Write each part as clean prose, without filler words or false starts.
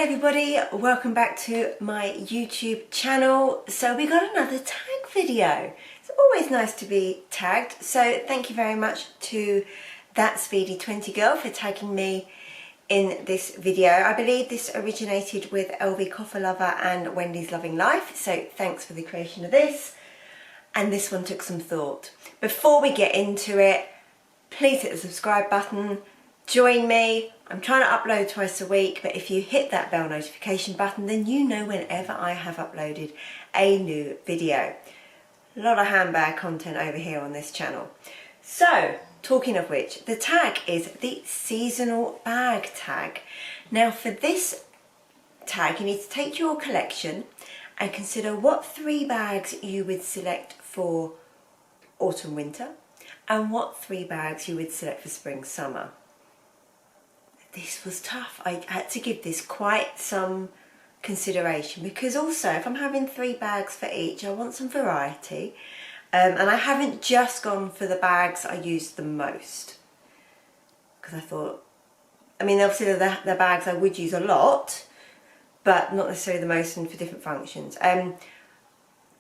everybody, welcome back to my YouTube channel. So we got another tag video. It's always nice to be tagged, so thank you very much to that Speedy 20 girl for tagging me in this video. I believe this originated with LV Coffer Lover and Wendy's Loving Life, so thanks for the creation of this. And this one took some thought. Before we get into it, please hit the subscribe button, join me. I'm trying to upload twice a week, but if you hit that bell notification button, then you know whenever I have uploaded a new video. A lot of handbag content over here on this channel. So, talking of which, the tag is the seasonal bag tag. Now for this tag, you need to take your collection and consider what 3 bags you would select for autumn winter and what 3 bags you would select for spring summer. This was tough. I had to give this quite some consideration because also if I'm having 3 bags for each, I want some variety. And I haven't just gone for the bags I use the most. Because I thought, I mean obviously the bags I would use a lot, but not necessarily the most and for different functions.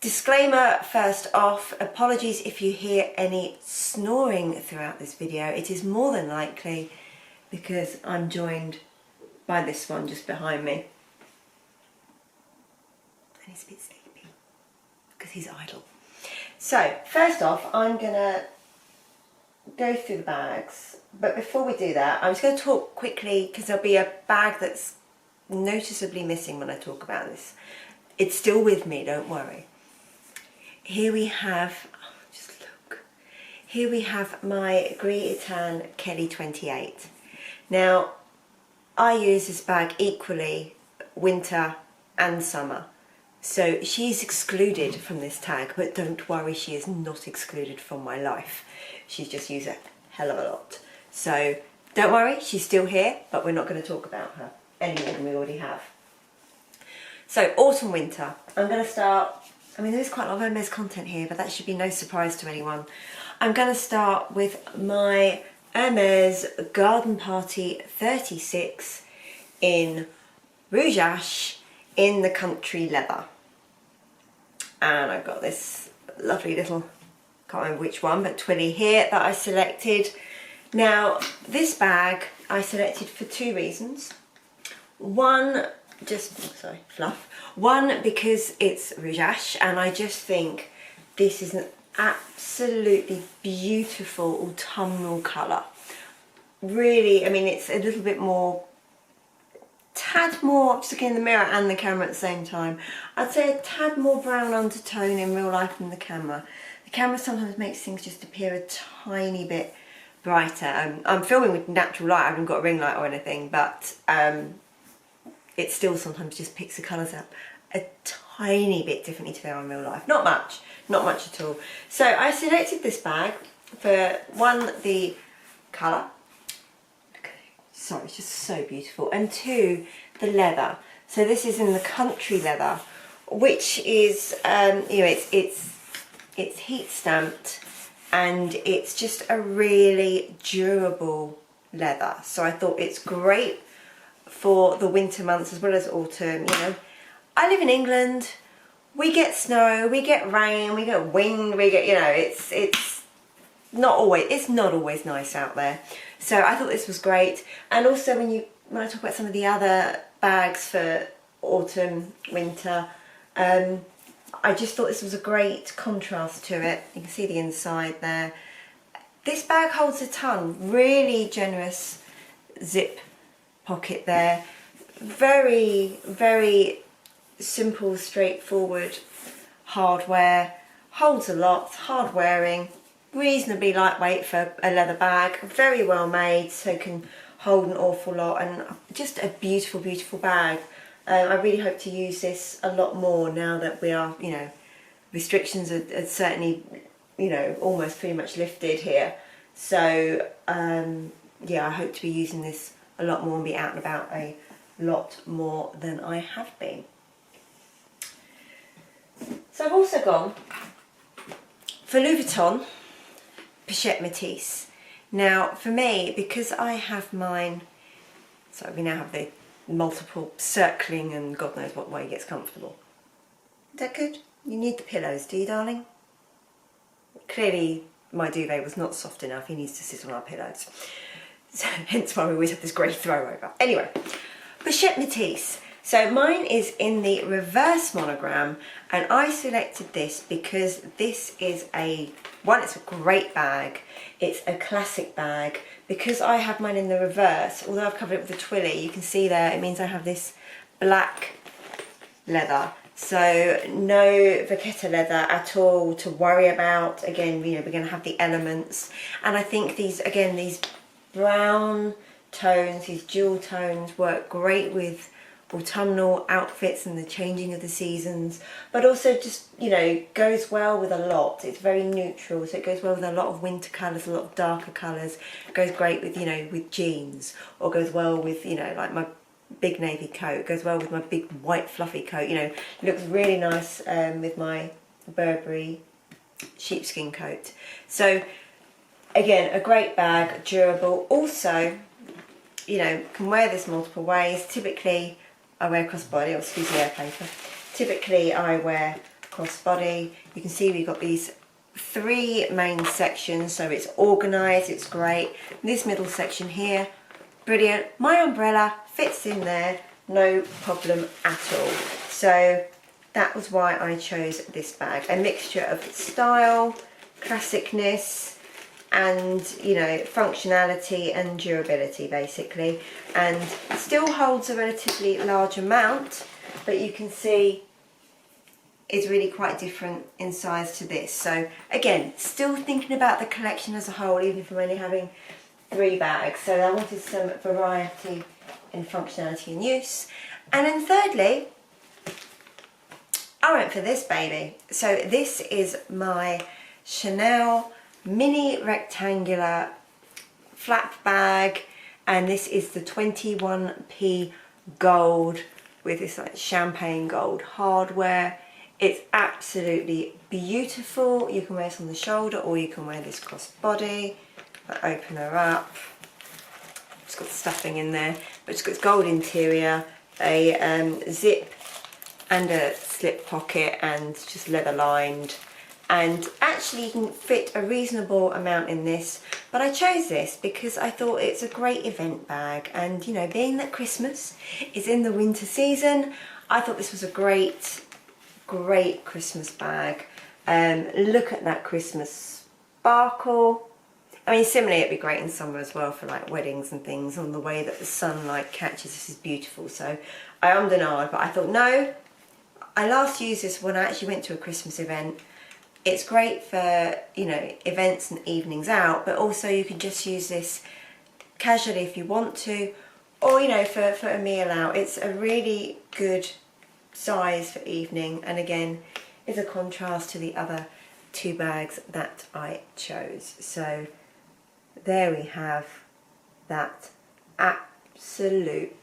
Disclaimer first off, apologies if you hear any snoring throughout this video. It is more than likely because I'm joined by this one just behind me. And he's a bit sleepy because he's idle. So, first off, I'm going to go through the bags. But before we do that, I'm just going to talk quickly because there'll be a bag that's noticeably missing when I talk about this. It's still with me, don't worry. Here we have, just look. Here we have my Gris Etan Kelly 28. Now, I use this bag equally winter and summer. So she's excluded from this tag, but don't worry, she is not excluded from my life. She's just used a hell of a lot. So don't worry, she's still here, but we're not going to talk about her any more than we already have. So autumn winter, I'm going to start, I mean there's quite a lot of Hermes content here, but that should be no surprise to anyone. I'm going to start with my Hermes Garden Party 36 in Rouge Ash in the country leather. And I've got this lovely little, can't remember which one, but twilly here that I selected. Now this bag I selected for 2 reasons. One, fluff. One, because it's Rouge Ash and I just think this is an absolutely beautiful autumnal colour. Really, I mean it's a little bit more, tad more, just looking in the mirror and the camera at the same time, I'd say a tad more brown undertone in real life than the camera. The camera sometimes makes things just appear a tiny bit brighter. I'm filming with natural light, I haven't got a ring light or anything, but it still sometimes just picks the colours up a tiny bit differently to they are in real life. Not much at all. So I selected this bag for one, the colour. Sorry, it's just so beautiful. And 2, the leather. So this is in the country leather, which is, you know, it's heat stamped and it's just a really durable leather. So I thought it's great for the winter months as well as autumn. You know, I live in England. We get snow, we get rain, we get wind, we get, you know, it's not always nice out there. So I thought this was great. And also when I talk about some of the other bags for autumn, winter, I just thought this was a great contrast to it. You can see the inside there. This bag holds a ton, really generous zip pocket there. Very, very simple, straightforward hardware. Holds a lot, hard wearing. Reasonably lightweight for a leather bag, very well made, so it can hold an awful lot, and just a beautiful, beautiful bag. I really hope to use this a lot more now that we are, you know, restrictions are certainly, you know, almost pretty much lifted here. So yeah, I hope to be using this a lot more and be out and about a lot more than I have been. So I've also gone for Louis Vuitton Pochette Métis. Now for me, because I have mine, so we now have the multiple circling and God knows what way he gets comfortable. Is that good? You need the pillows, do you, darling? Clearly my duvet was not soft enough. He needs to sit on our pillows. So, hence why we always have this great throw over. Anyway, Pochette Métis. So mine is in the reverse monogram, and I selected this because this is it's a great bag. It's a classic bag. Because I have mine in the reverse, although I've covered it with a twilly, you can see there, it means I have this black leather. So no vachetta leather at all to worry about. Again, you know, we're going to have the elements. And I think these, again, these brown tones, these jewel tones work great with autumnal outfits and the changing of the seasons, but also just, you know, goes well with a lot. It's very neutral, so it goes well with a lot of winter colours, a lot of darker colours. It goes great with, you know, with jeans, or goes well with, you know, like my big navy coat. It goes well with my big white fluffy coat. You know, it looks really nice with my Burberry sheepskin coat. So again, a great bag, durable. Also, you know, can wear this multiple ways. Typically I wear crossbody, or excuse the air paper. Typically I wear crossbody. You can see we've got these 3 main sections, so it's organised, it's great. This middle section here, brilliant. My umbrella fits in there, no problem at all. So that was why I chose this bag. A mixture of style, classicness, and, you know, functionality and durability basically, and still holds a relatively large amount, but you can see it's really quite different in size to this. So again, still thinking about the collection as a whole, even if I'm only having 3 bags. So I wanted some variety in functionality and use. And then thirdly, I went for this baby. So this is my Chanel mini rectangular flap bag, and this is the 21p gold with this like champagne gold hardware. It's absolutely beautiful. You can wear this on the shoulder, or you can wear this crossbody. I open her up. It's got stuffing in there, but it's got its gold interior, a zip and a slip pocket, and just leather lined. And actually you can fit a reasonable amount in this, but I chose this because I thought it's a great event bag, and, you know, being that Christmas is in the winter season, I thought this was a great Christmas bag. Look at that Christmas sparkle. I mean, similarly it'd be great in summer as well for like weddings and things, on the way that the sunlight catches. This is beautiful. So I ummed and ahed, but I thought, no, I last used this when I actually went to a Christmas event. It's great for, you know, events and evenings out, but also you can just use this casually if you want to, or, you know, for a meal out. It's a really good size for evening, and again, is a contrast to the other 2 bags that I chose. So there we have that absolute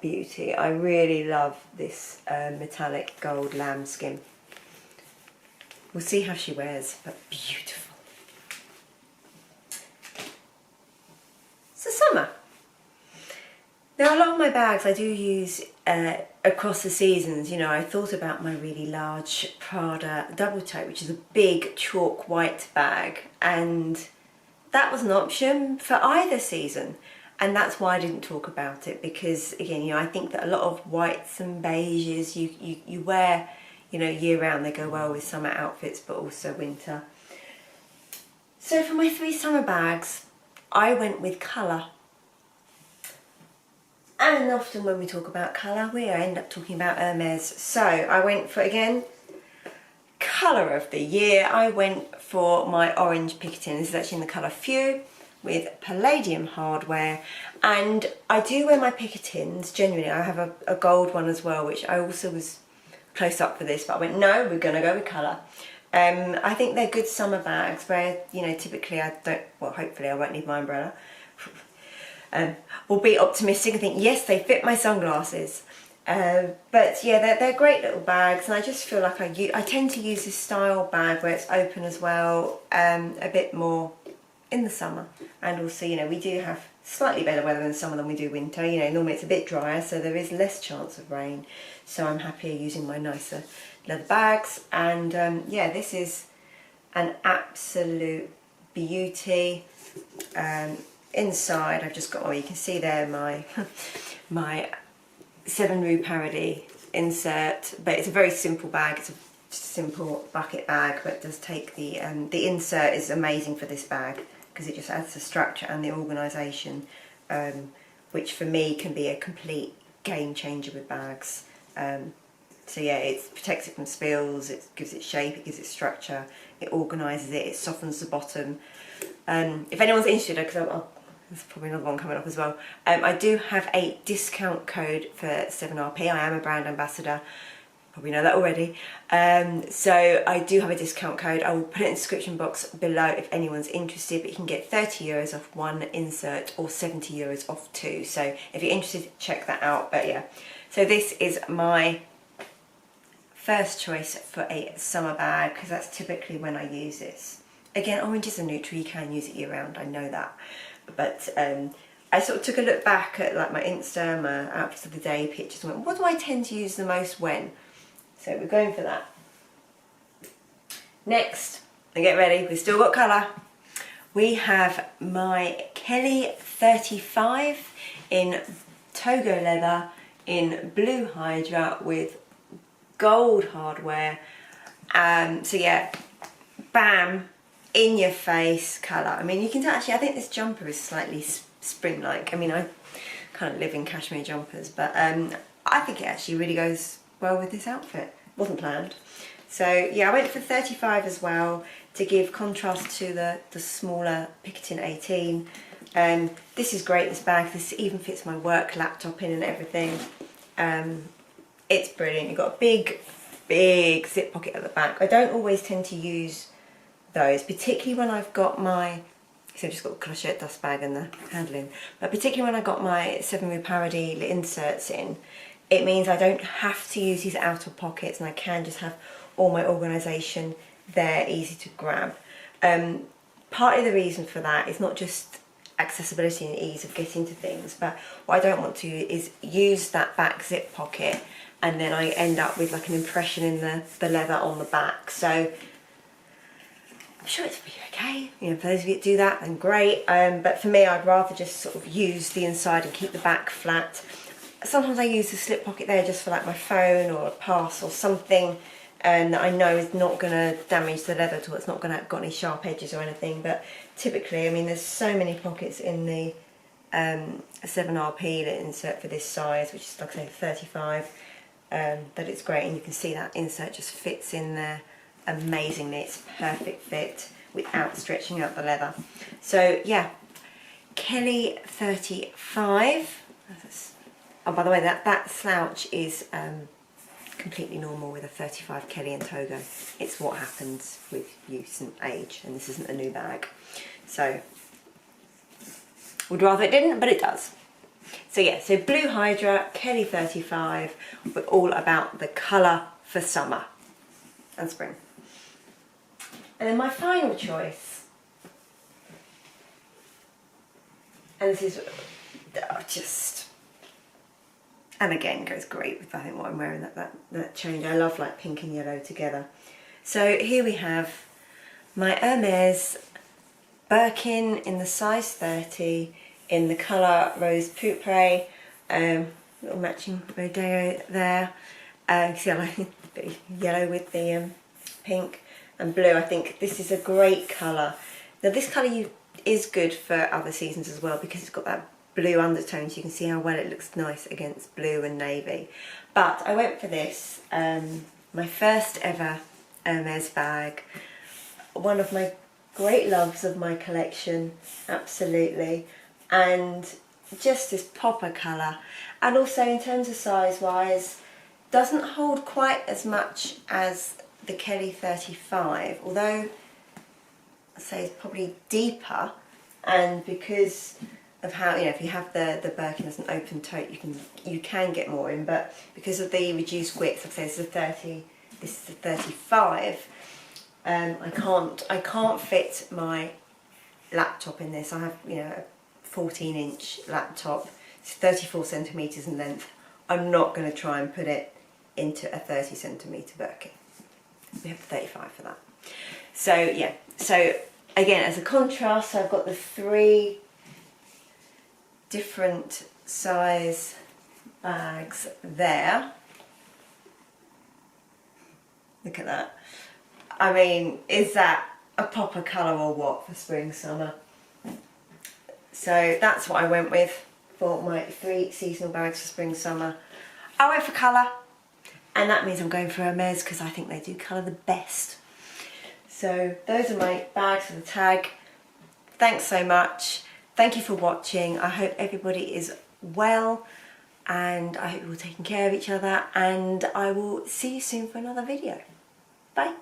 beauty. I really love this metallic gold lambskin. We'll see how she wears, but beautiful. So summer. Now, a lot of my bags I do use across the seasons. You know, I thought about my really large Prada double tote, which is a big chalk white bag, and that was an option for either season. And that's why I didn't talk about it, because again, you know, I think that a lot of whites and beiges you wear, you know, year round. They go well with summer outfits, but also winter. So for my 3 summer bags, I went with colour. And often when we talk about colour, we end up talking about Hermes. So I went for, again, colour of the year. I went for my orange picketing. This is actually in the colour Few, with palladium hardware. And I do wear my picketings, genuinely. I have a gold one as well, which I also was close up for this, but I went, no, we're going to go with colour. I think they're good summer bags where, you know, typically I don't, well, hopefully I won't need my umbrella. We'll be optimistic and think, yes, they fit my sunglasses. But yeah, they're great little bags, and I just feel like I tend to use this style bag where it's open as well, a bit more in the summer. And also, you know, we do have slightly better weather in summer than we do winter. You know, normally it's a bit drier, so there is less chance of rain. So I'm happier using my nicer leather bags. And yeah, this is an absolute beauty. Inside I've just got, well, you can see there my my 7 Rue Paradis insert, but it's a very simple bag. It's a simple bucket bag, but it does take the insert is amazing for this bag because it just adds the structure and the organisation, which for me can be a complete game changer with bags. So yeah, it protects it from spills, it gives it shape, it gives it structure, it organises it, it softens the bottom. If anyone's interested, because there's probably another one coming up as well, I do have a discount code for 7RP. I am a brand ambassador, probably know that already. So I do have a discount code. I will put it in the description box below if anyone's interested, but you can get €30 off 1 insert or €70 off 2. So if you're interested, check that out. But yeah, so this is my first choice for a summer bag because that's typically when I use this. Again, oranges are neutral, you can use it year round, I know that. But I sort of took a look back at like my Insta, my outfits of the day pictures and went, what do I tend to use the most when? So we're going for that. Next, and get ready, we've still got colour. We have my Kelly 35 in Togo leather in blue Hydra with gold hardware. So yeah, bam, in your face colour. I mean, you can actually, I think this jumper is slightly spring-like. I mean, I kind of live in cashmere jumpers, but I think it actually really goes well with this outfit. Wasn't planned. So yeah, I went for 35 as well to give contrast to the smaller Picatinny 18. This is great, this bag. This even fits my work laptop in and everything. It's brilliant. You've got a big zip pocket at the back. I don't always tend to use those, particularly when I've got my, so I've just got the crochet dust bag and the handling, but particularly when I got my 7 Rue Paradis inserts in, it means I don't have to use these outer pockets and I can just have all my organisation there, easy to grab. Partly the reason for that is not just accessibility and ease of getting to things, but what I don't want to is use that back zip pocket and then I end up with like an impression in the leather on the back. So I'm sure it's be okay, you know, for those of you that do that, then great, but for me I'd rather just sort of use the inside and keep the back flat. Sometimes I use the slip pocket there just for like my phone or a parcel or something that I know is not going to damage the leather at all, it's not going to have got any sharp edges or anything, but typically, I mean, there's so many pockets in the 7RP insert for this size, which is like I say 35, that it's great, and you can see that insert just fits in there amazingly. It's perfect fit without stretching out the leather. So yeah, Kelly 35. Oh, by the way, that slouch is completely normal with a 35 Kelly and Togo. It's what happens with use and age, and this isn't a new bag. So would rather it didn't, but it does. So yeah, so blue Hydra, Kelly 35. We're all about the colour for summer and spring. And then my final choice, and this is just, and again goes great with I think what I'm wearing, that change. I love like pink and yellow together. So here we have my Hermes Birkin in the size 30 in the colour Rose Pourpre, little matching rodeo there. You see I like a bit of yellow with the pink and blue. I think this is a great colour. Now this colour is good for other seasons as well because it's got that blue undertone, so you can see how well it looks nice against blue and navy. But I went for this, my first ever Hermes bag, one of my great loves of my collection, absolutely, and just this popper colour, and also in terms of size wise doesn't hold quite as much as the Kelly 35, although I'd say it's probably deeper, and because of how, you know, if you have the Birkin as an open tote, you can get more in, but because of the reduced width, I'd say this is a 30, this is a 35, I can't fit my laptop in this. I have, you know, a 14-inch laptop. It's 34 centimetres in length. I'm not going to try and put it into a 30 centimetre Birkin. We have 35 for that. So yeah, so again, as a contrast, I've got the 3 different size bags there. Look at that. I mean, is that a popper colour or what for spring, summer? So that's what I went with for my 3 seasonal bags for spring, summer. I went for colour, and that means I'm going for Hermes because I think they do colour the best. So those are my bags for the tag. Thanks so much. Thank you for watching. I hope everybody is well, and I hope you're all taking care of each other, and I will see you soon for another video. Bye.